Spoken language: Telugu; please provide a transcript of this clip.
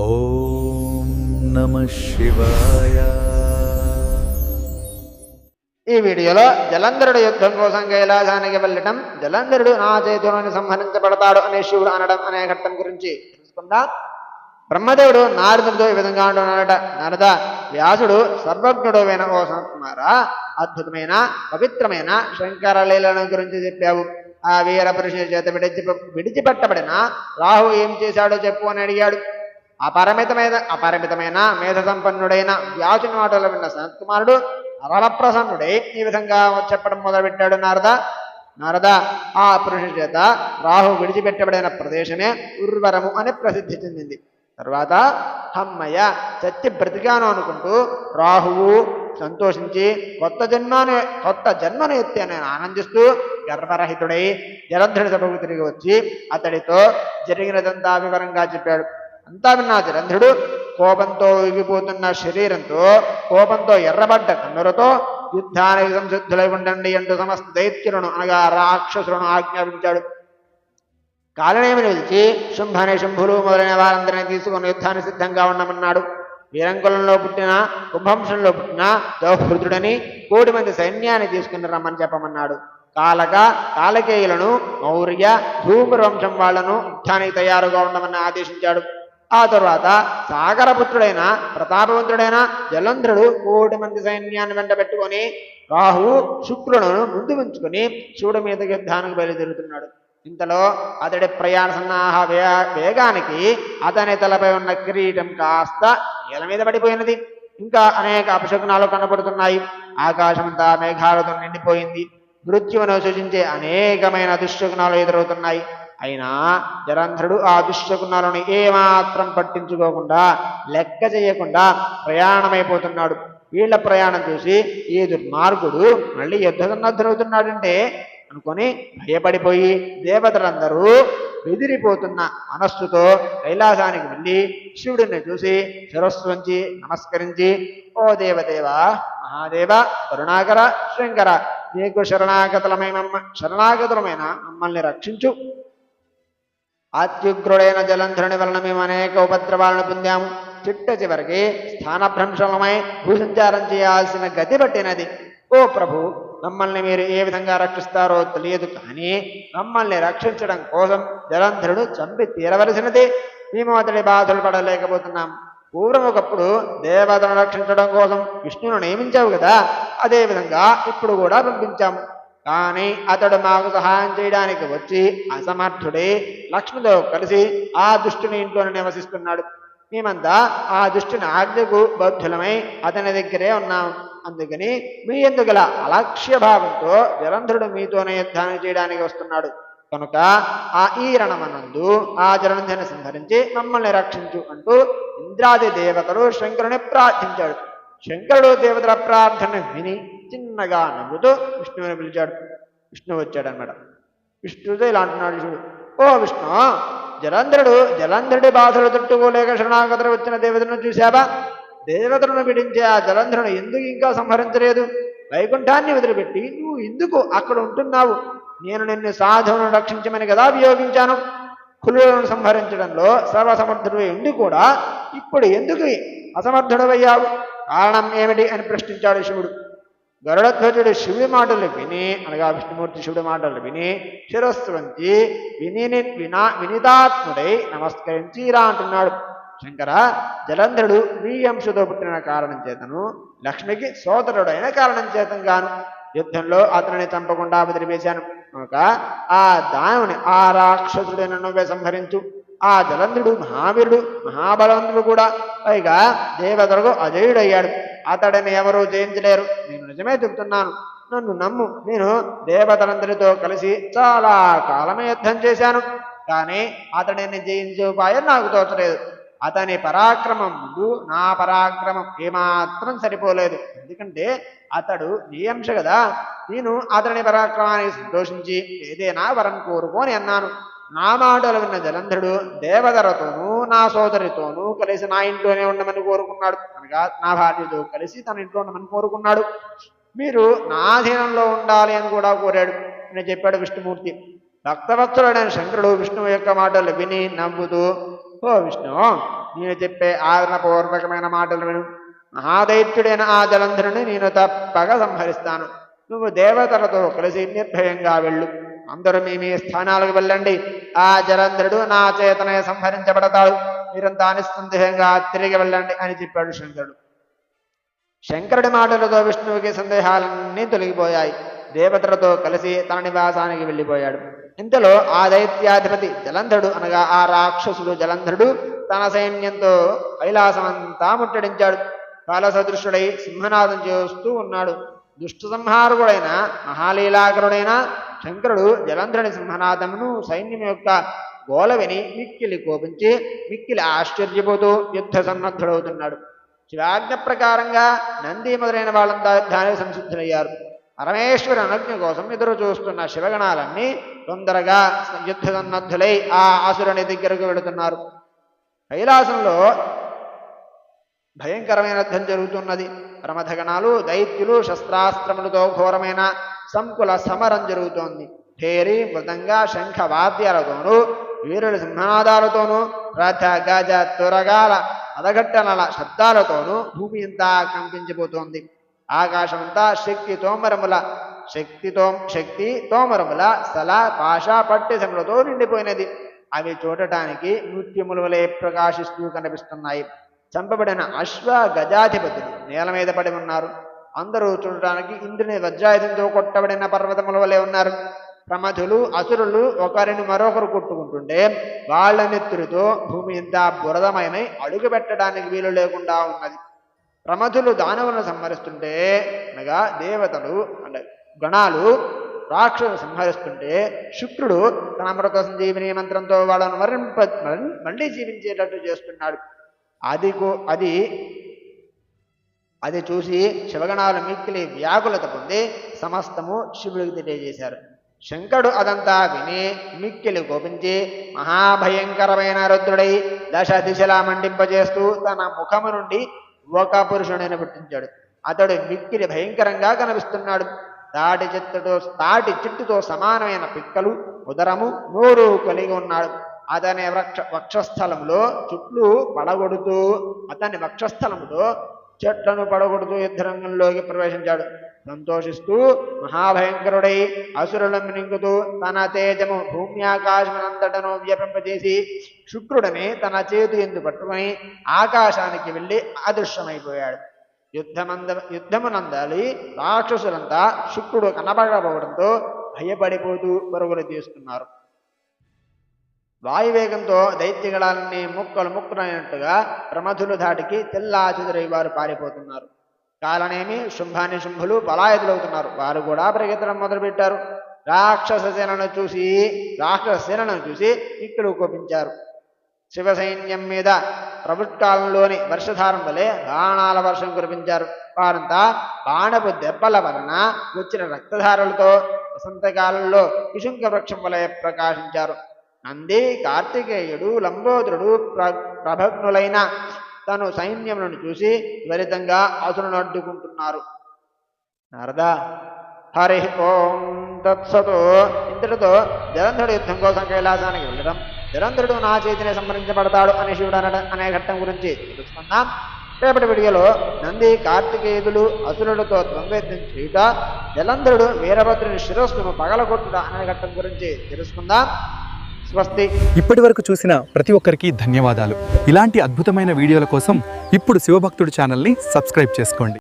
ఓం నమః శివాయ. ఈ వీడియోలో జలంధరుడు యుద్ధం కోసం కైలాసానికి వెళ్ళటం, జలంధరుడు నా చేతిలోని సంహరించబడతాడు అనే శివుడు అనడం అనే ఘట్టం గురించి తెలుసుకుందాం. బ్రహ్మదేవుడు నారదుడితో ఈ విధంగా అంటున్నాడట: నారద, వ్యాసుడు సర్వజ్ఞుడు అయిన ఓ సనత్కుమారా, అద్భుతమైన పవిత్రమైన శంకర లీలను గురించి చెప్పావు. ఆ వీర పురుషుని చేత విడిచిపెట్టబడిన రాహు ఏం చేశాడో చెప్పు అని అడిగాడు. అపరిమితమైన మేధ సంపన్నుడైన వ్యాసుని మాటలు విన్న సనత్కుమారుడు అరలప్రసన్నుడై ఈ విధంగా చెప్పడం మొదలుపెట్టాడు. నారద, ఆ పురుషుని చేత రాహు విడిచిపెట్టబడిన ప్రదేశమే ఉర్వరము అని ప్రసిద్ధి చెందింది. తర్వాత హమ్మయ్య, చచ్చి బ్రతికాను అనుకుంటూ రాహువు సంతోషించి కొత్త జన్మను ఎత్తి అని ఆనందిస్తూ గర్భరహితుడై జలంధరుడి సభకు తిరిగి వచ్చి అతడితో జరిగినదంతా వివరంగా చెప్పాడు. అంతా విన్న జలంధరుడు కోపంతో ఊగిపోతున్న శరీరంతో, కోపంతో ఎర్రబడ్డ కన్నులతో యుద్ధానికి సంసిద్ధులై ఉండండి అంటూ సమస్త దైత్యులను అనగా రాక్షసులను ఆజ్ఞాపించాడు. కాలనేమిని పిలిచి శుంభని, శుంభులు మొదలైన వారందరినీ తీసుకుని యుద్ధానికి సిద్ధంగా ఉండమన్నాడు. వీరంకులంలో పుట్టిన, కుంభంశంలో పుట్టిన దౌహృదుడని 1,000 మంది సైన్యాన్ని తీసుకుని రమ్మని చెప్పమన్నాడు. కాలకేయులను, మౌర్య, ధూమ్ర వంశం వాళ్లను యుద్ధానికి తయారుగా ఉండమని ఆదేశించాడు. ఆ తరువాత సాగరపుత్రుడైన ప్రతాపవంతుడైన జలంధరుడు 1,000 మంది సైన్యాన్ని వెంట పెట్టుకొని రాహువు, శుక్రులను ముందు ఉంచుకొని శివుడి మీద యుద్ధానికి బయలుదేరుతున్నాడు. ఇంతలో అతడి ప్రయాణ సన్నాహ వేగానికి అతని తలపై ఉన్న కిరీటం కాస్త నేల మీద పడిపోయినది. ఇంకా అనేక అపశకునాలు కనబడుతున్నాయి. ఆకాశమంతా మేఘాలతో నిండిపోయింది. మృత్యువును సూచించే అనేకమైన దుశ్శకునాలు ఎదురవుతున్నాయి. అయినా జలంధరుడు ఆ దుశ్శకునాలను ఏమాత్రం పట్టించుకోకుండా, లెక్క చేయకుండా ప్రయాణమైపోతున్నాడు. వీళ్ల ప్రయాణం చూసి ఈ దుర్మార్గుడు మళ్ళీ యుద్ధ సన్నద్ధుడవుతున్నాడంటే అనుకొని భయపడిపోయి దేవతలందరూ బెదిరిపోతున్న మనస్సుతో కైలాసానికి వెళ్ళి శివుడిని చూసి శిరస్సు వంచి నమస్కరించి, ఓ దేవదేవ, మహాదేవ, కరుణాకర, శంకర, నీకు శరణాగతులమైన మమ్మల్ని రక్షించు. అత్యుగ్రుడైన జలంధరుని వలన మేము అనేక ఉపద్రవాలను పొందాము. చివరికి స్థానభ్రంశమై భూసంచారం చేయాల్సిన గతి పట్టినది. ఓ ప్రభు, మమ్మల్ని మీరు ఏ విధంగా రక్షిస్తారో తెలియదు, కానీ మమ్మల్ని రక్షించడం కోసం జలంధరుడు చంపి తీరవలసినది. మేము అతడి బాధలు పడలేకపోతున్నాం. పూర్వం ఒకప్పుడు దేవతను రక్షించడం కోసం విష్ణువును నియమించావు కదా, అదేవిధంగా ఇప్పుడు కూడా పంపించాము. కానీ అతడు మాకు సహాయం చేయడానికి వచ్చి అసమర్థుడే లక్ష్మితో కలిసి ఆ దుష్టుని ఇంట్లోనే నివసిస్తున్నాడు. మేమంతా ఆ దుష్టుని ఆజ్ఞకు బద్ధులమై అతని దగ్గరే ఉన్నాము. అందుకని మీ ఎందుగల అలక్ష్య భావంతో జలంధరుడు మీతోనే యుద్ధాన్ని చేయడానికి వస్తున్నాడు. కనుక ఈ రణమనందు ఆ జలంధరుని సంహరించి మమ్మల్ని రక్షించు అంటూ ఇంద్రాది దేవతలు శంకరుని ప్రార్థించాడు. శంకరుడు దేవతల ప్రార్థన విని చిన్నగా నవ్వుతూ విష్ణువుని పిలిచాడు. విష్ణువు వచ్చాడన్నమాట. విష్ణువుతో ఇలా అంటున్నాడు శివుడు: ఓ విష్ణు, జలంధరుడి బాధలు తట్టుకోలేక శరణాగతులు వచ్చిన దేవతలను చూశావా? దేవతలను విడించే ఆ జలంధరుని ఎందుకు ఇంకా సంహరించలేదు? వైకుంఠాన్ని వదిలిపెట్టి నువ్వు ఎందుకు అక్కడ ఉంటున్నావు? నేను నిన్ను సాధువును రక్షించమని కదా వియోగించాను. కులులను సంహరించడంలో సర్వసమర్థుడు ఉండి కూడా ఇప్పుడు ఎందుకు అసమర్థుడవయ్యావు? కారణం ఏమిటి అని ప్రశ్నించాడు శివుడు. గరుడధ్వజుడు శివుడి మాటలు విని, అనగా విష్ణుమూర్తి శివుడి మాటలు విని శిరస్సు వంచి వినితాత్ముడై నమస్కరించి ఇలా అంటున్నాడు: శంకర, జలంధరుడు మీ అంశతో పుట్టిన కారణం చేతను, లక్ష్మికి సోదరుడైన కారణం చేతంగాను యుద్ధంలో అతనిని చంపకుండా వదిలివేశాను. కనుక ఆ దానుని, ఆ రాక్షసుడైన నువ్వే సంహరించు. ఆ జలంధరుడు మహావీరుడు, మహాబలవంతుడు కూడా, పైగా దేవతలకు అజయుడయ్యాడు. అతడిని ఎవరూ జయించలేరు. నేను నిజమే చెబుతున్నాను, నన్ను నమ్ము. నేను దేవతలందరితో కలిసి చాలా కాలమే యుద్ధం చేశాను, కానీ అతడిని జయించే ఉపాయం నాకు తోచలేదు. అతని పరాక్రమం ముందు నా పరాక్రమం ఏమాత్రం సరిపోలేదు. ఎందుకంటే అతడు నీ అంశ కదా. నేను అతని పరాక్రమానికి సంతోషించి ఏదైనా వరం కోరుకోని అన్నాను. నా మాటలు విన్న జలంధరుడు దేవతలతోనూ నా సోదరితోనూ కలిసి నా ఇంట్లోనే ఉండమని కోరుకున్నాడు. అనగా నా భార్యతో కలిసి తన ఇంట్లో ఉండమని కోరుకున్నాడు. మీరు నా అధీనంలో ఉండాలి అని కూడా కోరాడు అని చెప్పాడు విష్ణుమూర్తి. భక్తవత్సలుడైన శంకరుడు విష్ణువు యొక్క మాటలు విని నవ్వుతూ, ఓ విష్ణు, నేను చెప్పే ఆదరణపూర్వకమైన మాటలు విను. మహాదైత్యుడైన ఆ జలంధరుని నేను తప్పగా సంహరిస్తాను. నువ్వు దేవతలతో కలిసి నిర్భయంగా వెళ్ళు. అందరూ మీ స్థానాలకు వెళ్ళండి. ఆ జలంధరుడు నా చేతనే సంహరించబడతాడు. మీరంతా నిస్సందేహంగా తిరిగి వెళ్ళండి అని చెప్పాడు శంకరుడు. శంకరుడి మాటలతో విష్ణువుకి సందేహాలన్నీ తొలగిపోయాయి. దేవతలతో కలిసి తన నివాసానికి వెళ్ళిపోయాడు. ఇంతలో ఆ దైత్యాధిపతి జలంధరుడు అనగా ఆ రాక్షసుడు జలంధరుడు తన సైన్యంతో కైలాసమంతా ముట్టడించాడు. కాలసదృశుడై సింహనాదం చేస్తూ ఉన్నాడు. దుష్ట సంహారకుడైన మహాలీలాకరుడైన శంకరుడు జలంధరుని సింహనాదమును సైన్యం యొక్క గోల విని మిక్కిలి కోపించి మిక్కిలి ఆశ్చర్యపోతూ యుద్ధ సన్నద్ధుడవుతున్నాడు. శివాజ్ఞ ప్రకారంగా నంది మొదలైన వాళ్ళంతా యుద్ధానికి సంసిద్ధులయ్యారు. పరమేశ్వరు అనుజ్ఞ కోసం ఎదురు చూస్తున్న శివగణాలన్నీ తొందరగా యుద్ధ సన్నద్ధులై ఆ అసురుని దగ్గరకు వెళుతున్నారు. కైలాసంలో భయంకరమైన యుద్ధం జరుగుతున్నది. ప్రమథగణాలు దైత్యులు శస్త్రాస్త్రములతో ఘోరమైన సంకుల సమరం జరుగుతోంది. భేరి మృదంగ శంఖ వాద్యాలతోనూ వీరుల సింహనాదాలతోనూ రథ గజ తురగాల అదఘట్టనల శబ్దాలతోనూ భూమి అంతా కంపించిపోతోంది. ఆకాశమంతా శక్తి తోమరముల స్థల పాష పట్టిసములతో నిండిపోయినది. అవి చూడటానికి నృత్యముల వలె ప్రకాశిస్తూ కనిపిస్తున్నాయి. చంపబడిన అశ్వ గజాధిపతులు నేల మీద పడి ఉన్నారు. అందరూ చూడటానికి ఇంద్రుని వజ్రాయుధంతో కొట్టబడిన పర్వతముల వలె ఉన్నారు. ప్రమథులు అసురులు ఒకరిని మరొకరు కొట్టుకుంటుంటే వాళ్ళ నెత్తురితో భూమి ఇంత బురదమయమై అడుగు పెట్టడానికి వీలు లేకుండా ఉన్నది. ప్రమథులు దానవులను సంహరిస్తుంటే అనగా దేవతలు అంటే గణాలు రాక్షసులు సంహరిస్తుంటే శుక్రుడు తన అమృత సంజీవిని మంత్రంతో వాళ్ళను మళ్ళీ జీవించేటట్టు చేస్తున్నాడు. అది చూసి శివగణాలు మిక్కిలి వ్యాకులత పొంది సమస్తము శివుడికి తెలియజేశారు. శంకరుడు అదంతా విని మిక్కిలి కోపించి మహాభయంకరమైన రుద్రుడై దశ దిశలా మండింపజేస్తూ తన ముఖము నుండి ఒక పురుషుడిని పుట్టించాడు. అతడు మిక్కిలి భయంకరంగా కనిపిస్తున్నాడు. తాటి చెట్టుతో సమానమైన పిక్కలు ఉదరము నోరు కలిగి ఉన్నాడు. అతని వక్షస్థలంలో చెట్లను పడగొడుతూ యుద్ధరంగంలోకి ప్రవేశించాడు. సంతోషిస్తూ మహాభయంకరుడై అసురులను మింగుతూ తన తేజము భూమి ఆకాశమునంతటను వ్యాపింపజేసి శుక్రుడిని తన చేతి ఎందు పట్టుకుని ఆకాశానికి వెళ్ళి అదృశ్యమైపోయాడు. యుద్ధమునందలి రాక్షసులంతా శుక్రుడు కనబడకపోవడంతో భయపడిపోతూ పరుగులు తీస్తున్నారు. వాయువేగంతో దైత్యగణాలన్నీ ముక్కలైనట్టుగా ప్రమథులు ధాటికి తెల్లాచెదురై వారు పారిపోతున్నారు. కాలనేమి శుంభులు పలాయతులవుతున్నారు. వారు కూడా పరిగెత్తడం మొదలుపెట్టారు. రాక్షస సేనలను చూసి మిక్కిలు కోపించారు. శివ సైన్యం మీద ప్రభుత్కాలంలోని వర్షధారం వలె బాణాల వర్షం కురిపించారు. వారంతా బాణపు దెబ్బల వలన వచ్చిన రక్తధారలతో వసంతకాలంలో కిశుంక వృక్షం వలె ప్రకాశించారు. నంది కార్తికేయుడు లంబోదరుడు ప్రభగ్నులైన తను సైన్యములను చూసి త్వరితంగా అసురులను అడ్డుకుంటున్నారు. నారద హరి ఓం తత్సతో ఇంతటితో జలంధరుడు యుద్ధం కోసం కైలాసానికి వెళ్ళడం, జలంధరుడు నా చేతిని సంహరించబడతాడు అని శివుడు అనే ఘట్టం గురించి తెలుసుకుందాం. రేపటి వీడియోలో నంది కార్తికేయులు అసురులతో ద్వంద్వయుద్ధం చేయుట, జలంధరుడు వీరభద్రుని శిరస్సును పగలగొట్టుట అనే ఘట్టం గురించి తెలుసుకుందాం. స్వస్తి. ఇప్పటి వరకు చూసిన ప్రతి ఒక్కరికి ధన్యవాదాలు. ఇలాంటి అద్భుతమైన వీడియోల కోసం ఇప్పుడు శివభక్తుడు ఛానల్ని సబ్స్క్రైబ్ చేసుకోండి.